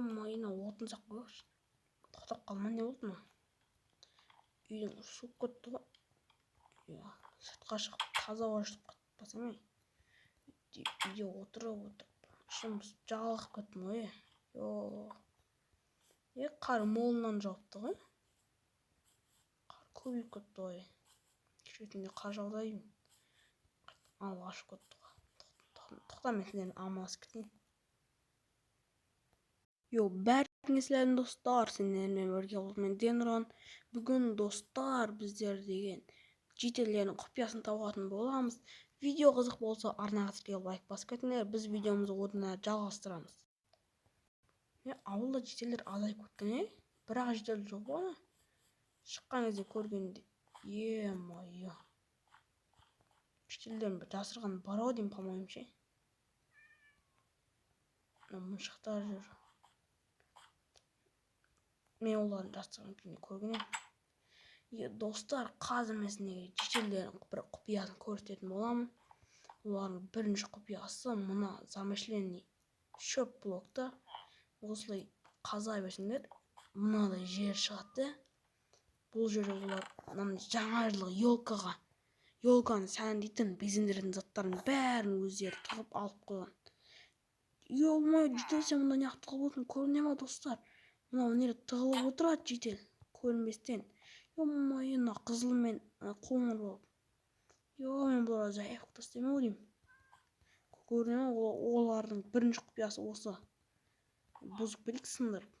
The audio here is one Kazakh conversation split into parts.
Майына отын сақ қойғаш. Тоқтап қалма, не болды ма? Үйдің суып кетті ғой. Сыртқа шығып таза ауа жұтып қатпасам ай. Үйде отырып ішім жағалып кеттім ғой. Қар молынан жауыпты ғой. Қар көбейіп кетті ғой. Кешетінде қар жауды деймін. Ал ашып кетті ғой. Тоқта, мен сендермен амаласып кетейін. Бәріңізлердің достар, сендермен бірге болды мен Денрон. Бүгін достар біздер деген жетелердің құпиясын табатын боламыз. Видео қызық болса арнаға тіркеліп лайк басып кетіңдер. Біз видеомызды одан әрі жалғастырамыз. Ауылда жетелер азайып кеткен, бірақ жетел жоқ ғой. Шыққан кезде көргенде, е-мое. Жетелерін жасырған бар ау деймін, по-моему ше. Мұншықтар жүр. Мен олардың жасырған күнде көрген едім. Достар, қазір мен сендерге жетелердің бір құпиясын көрсететін боламын. Олардың бірінші құпиясы мына замышленный шөп блокта. Осылай қаза берсеңдер, мынадай жер шығады. Бұл жерде олар жаңа жылғы елканы сәндейтін безендіретін заттардың бәрін өздері тығып алып қойған. Е-мое, жетел сен мұнда неғып тығылып отырсың, көріне ма достар? Мынау неге тығылып отырады жетел, көрінбестен. Е-мое, мына қызыл мен қоңыр болып. Мен бұларға жайып тастаймын ау деймін. Көріне ма, олардың бірінші құпиясы осы. Бұзып кетейік сындырып.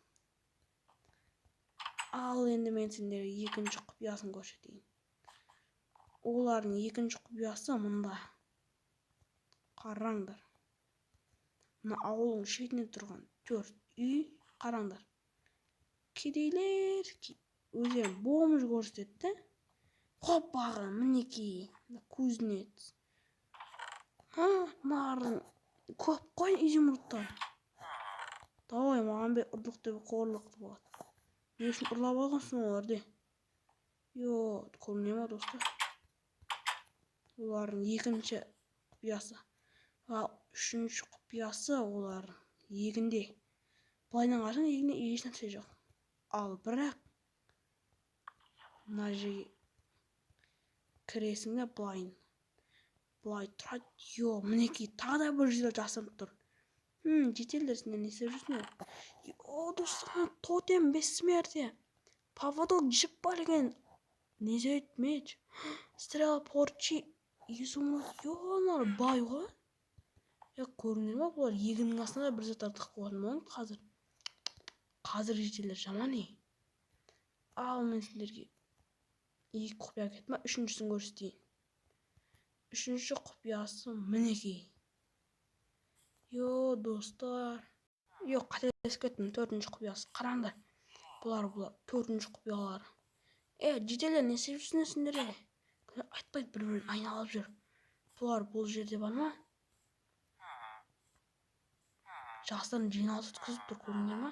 Ал енді мен сендерге екінші құпиясын көрсетейін. Олардың екінші құпиясы мұнда. Қараңдар. Мына ауылдың шетіне тұрған 4 үй, қараңдар. Кедейлер, өздерін бомж көрсетті. Хоппағы, мінекей, кузнец. Мынардың көп қой изумрудтар. Давай, маған бе ұрлық деп қорлықты болады. Не үшін ұрлап алғансың оларды? Көріне ма достар? Олардың екінші құпиясы. Үшінші құпиясы олардың егінде. Былайдан қарасаң егінде еш нәрсе жоқ. Ал бірақ мына жерге кіресің де былай тұрады. Мінекей тағы да бір жерде жасырынып тұр. Жетелдер, сендер не істеп жүрсіңдер? Достар, тотем бессмертия. Поводок жіп бар екен. Не зайт меч. Стрела порчи. Изумруд. Мыналар бай ғой. Көріңдер ма, бұлар егіннің астына бір заттар тығып қойған болған қазір. Қазір жетелер жаман не. Ал мен сендерге екі құпия кетті ма, үшіншісін көрсетейін. Үшінші құпиясы мінекей. Достар. Қателесіп кеттім, төртінші құпиясы. Қараңдар. Бұлар төртінші құпиялар. Жетелер, не істеп жүрсіңдер сендерге? Айтпайды, бір-бірін айналып жүр. Бұлар бұл жерде бар ма? Жастарын жиналыс өткізіп тұр, көріңдер ма?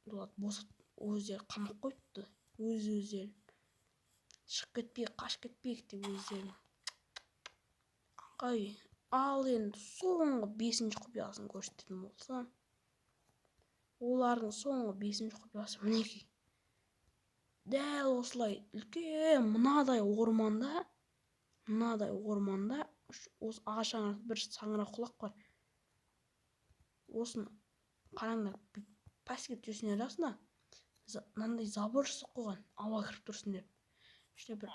Бұлар босат өздері қамап қойыпты. Өздері. Шығып кетпейік, қашып кетпейік деп өздері. Ал енді соңғы 5-ші құпиясын көрсететін болса. Олардың соңғы 5-ші құпиясы мінекей. Дәл осылай үлкен мынадай орманда осы ағаш аңырақта бір саңырау құлақ бар. Осын қараңдар, пәске түсіне жасына мынандай забор жасап қойған, ауа кіріп тұрсын деп. Ішіне бір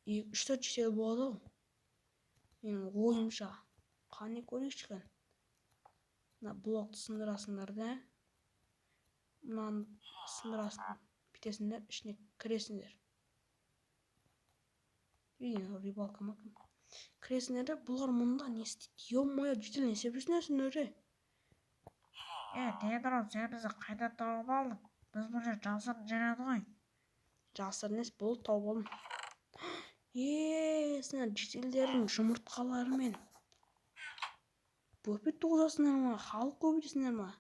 3-4 жетел болады ау. Менің ойымша. Қане көрейікші кән. Мына блокты сындырасыңдар да. Мынаны сындырасын бітесіңдер, ішіне кіресіңдер. Рибалка макым. Кіресіңдер де, бұлар мұнда не істейді? Е-мое, жетел, не істеп жүрсіңдер сендер? Денрон, сен бізді қайда тауып алдың? Біз бұл жер жасырын жереді ғой. Жасырын емес, бұл тауып алдым. Сендер жетелдердің жұмыртқаларымен бөпе туғызасыңдар ма? Халық көбейтесіңдер ма?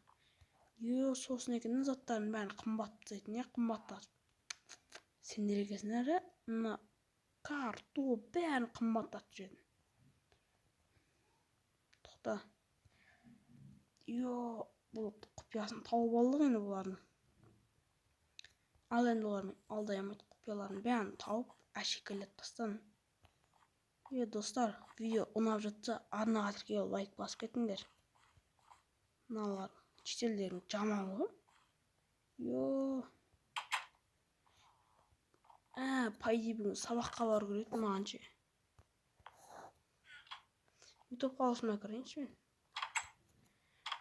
Сосын екен заттардың бәрін қымбаттайтын, қымбаттатып. Сендер екесіңдер, мына карту бәрін қымбаттатып жүретін. тоқта. Бұл құпиясын тауып алдық енді бұлардың. Ал енді олармен алдай алмайды, құпияларын бәрін тауып әшекейлеп тастадым. Достар, видео ұнап жатса арнаға тіркеліп лайк басып кетіңдер. Мыналар шетелдердің жаман ғой. Пайди бүгін сабаққа бару керек мағанше. YouTube қаласына кірейінші мен.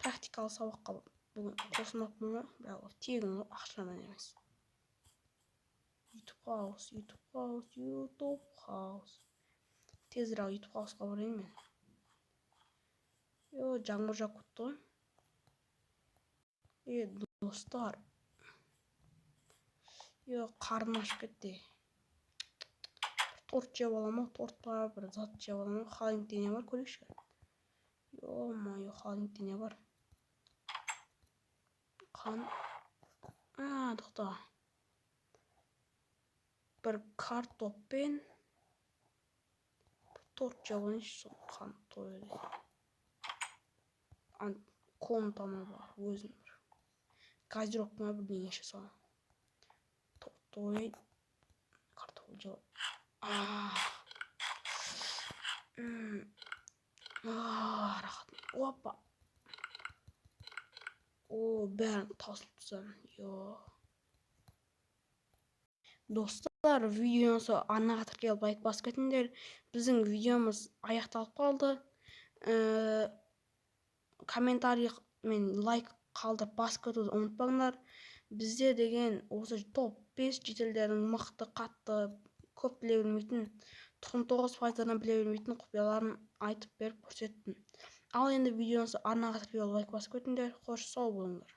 Практикалық сабаққа бүгін қосылмақпын ғой, бірақ тегін ғой, ақшадан емес. YouTube House. Тезірек YouTube House'қа барайын мен. Жаңбыр жауып кетті ғой. Достар. Қарным ашып кетті. Торт жеп аламын, торт бар, бір зат жеп аламын. Холодильникте не бар, көрейікші. Холодильникте не бар. Тоқта. Бір картоппен торт жеп алайыншы, сол қан тойды. Комтама бар, өзім бір. Газировкама бірдеңе еше салам. Той картофель жеп. Рахат. Опа. Бәрін тасылып тастадым. Достар, видеосы арнаға тіркеліп лайк басып кетіңдер. Біздің видеомыз аяқталып қалды. Комментарий мен лайк қалдырып басып кетуді ұмытпаңдар. Бізде деген осы топ 5 шетелдердің мықты, қатты, көп біле білмейтін, 99%-дан біле білмейтін құпияларын айтып беріп көрсеттім. Ал енді видеосы арнаға тіркеліп лайк басып кетіңдер. Қош сау болыңдар.